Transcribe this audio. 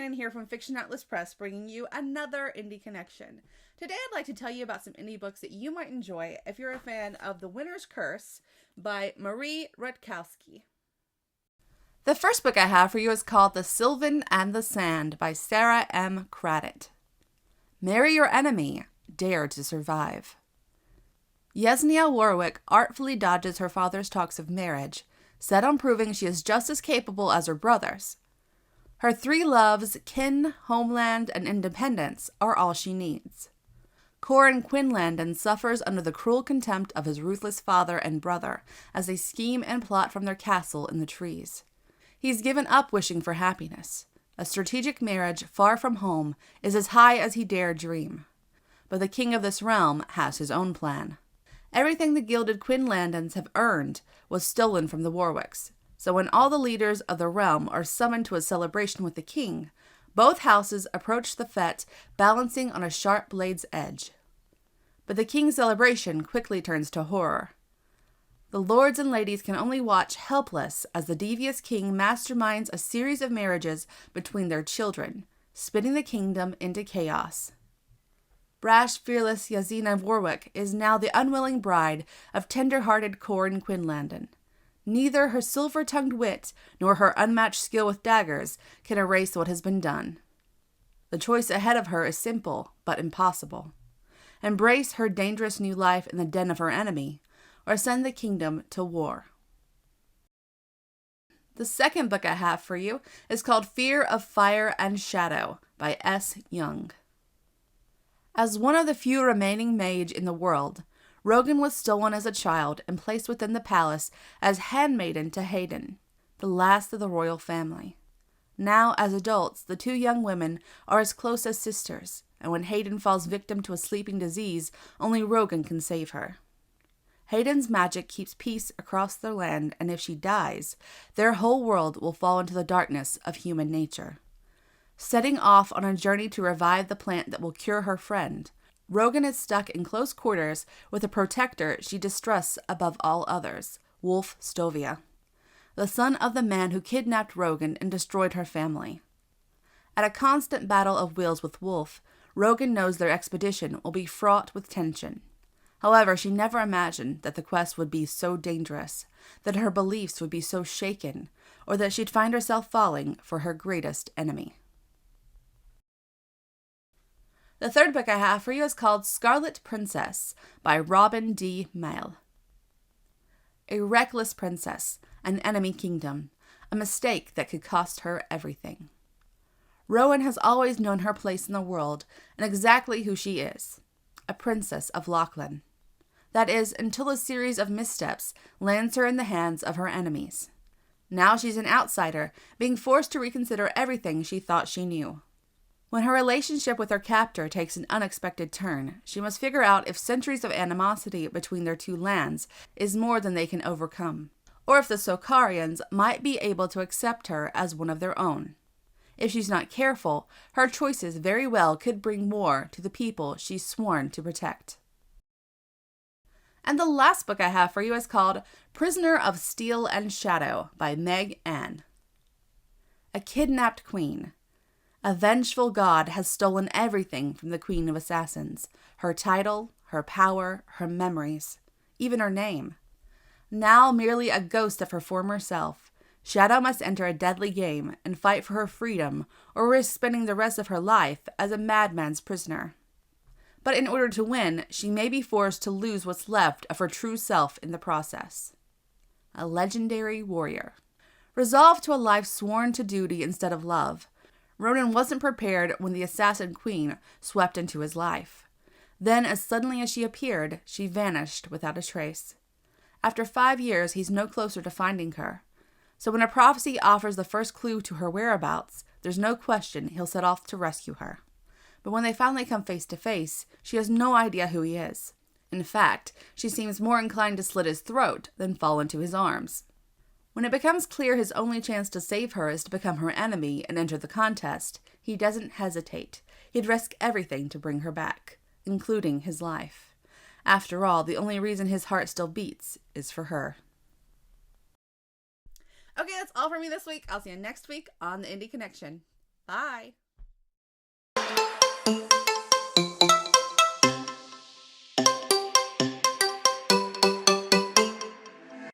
Shannon here from Fiction Atlas Press, bringing you another Indie Connection. Today I'd like to tell you about some indie books that you might enjoy if you're a fan of The Winter's Curse by Marie Rutkowski. The first book I have for you is called The Sylvan and the Sand by Sarah M. Craddock. Marry your enemy, dare to survive. Yesenia Warwick artfully dodges her father's talks of marriage, set on proving she is just as capable as her brothers. Her three loves, kin, homeland, and independence, are all she needs. Corin Quinlandon suffers under the cruel contempt of his ruthless father and brother as they scheme and plot from their castle in the trees. He's given up wishing for happiness. A strategic marriage far from home is as high as he dare dream. But the king of this realm has his own plan. Everything the gilded Quinlandons have earned was stolen from the Warwicks, so when all the leaders of the realm are summoned to a celebration with the king, both houses approach the fete balancing on a sharp blade's edge. But the king's celebration quickly turns to horror. The lords and ladies can only watch helpless as the devious king masterminds a series of marriages between their children, spinning the kingdom into chaos. Brash, fearless Yesenia Warwick is now the unwilling bride of tender-hearted Corin Quinlandon. Neither her silver-tongued wit nor her unmatched skill with daggers can erase what has been done. The choice ahead of her is simple, but impossible. Embrace her dangerous new life in the den of her enemy, or send the kingdom to war. The second book I have for you is called Fear of Fire and Shadow by S. Young. As one of the few remaining mage in the world, Rogan was stolen as a child and placed within the palace as handmaiden to Hayden, the last of the royal family. Now, as adults, the two young women are as close as sisters, and when Hayden falls victim to a sleeping disease, only Rogan can save her. Hayden's magic keeps peace across their land, and if she dies, their whole world will fall into the darkness of human nature. Setting off on a journey to revive the plant that will cure her friend, Rogan is stuck in close quarters with a protector she distrusts above all others, Wolf Stovia, the son of the man who kidnapped Rogan and destroyed her family. At a constant battle of wills with Wolf, Rogan knows their expedition will be fraught with tension. However, she never imagined that the quest would be so dangerous, that her beliefs would be so shaken, or that she'd find herself falling for her greatest enemy. The third book I have for you is called Scarlet Princess by Robin D. Mayle. A reckless princess, an enemy kingdom, a mistake that could cost her everything. Rowan has always known her place in the world and exactly who she is, a princess of Lachlan. That is, until a series of missteps lands her in the hands of her enemies. Now she's an outsider, being forced to reconsider everything she thought she knew. When her relationship with her captor takes an unexpected turn, she must figure out if centuries of animosity between their two lands is more than they can overcome, or if the Sokarians might be able to accept her as one of their own. If she's not careful, her choices very well could bring war to the people she's sworn to protect. And the last book I have for you is called Prisoner of Steel and Shadow by Meg Ann. A kidnapped queen. A vengeful god has stolen everything from the Queen of Assassins, her title, her power, her memories, even her name. Now merely a ghost of her former self, Shadow must enter a deadly game and fight for her freedom or risk spending the rest of her life as a madman's prisoner. But in order to win, she may be forced to lose what's left of her true self in the process. A legendary warrior. Resolved to a life sworn to duty instead of love, Ronan wasn't prepared when the assassin queen swept into his life. Then, as suddenly as she appeared, she vanished without a trace. After 5 years, he's no closer to finding her. So when a prophecy offers the first clue to her whereabouts, there's no question he'll set off to rescue her. But when they finally come face to face, she has no idea who he is. In fact, she seems more inclined to slit his throat than fall into his arms. When it becomes clear his only chance to save her is to become her enemy and enter the contest, he doesn't hesitate. He'd risk everything to bring her back, including his life. After all, the only reason his heart still beats is for her. Okay, that's all for me this week. I'll see you next week on the Indie Connection. Bye.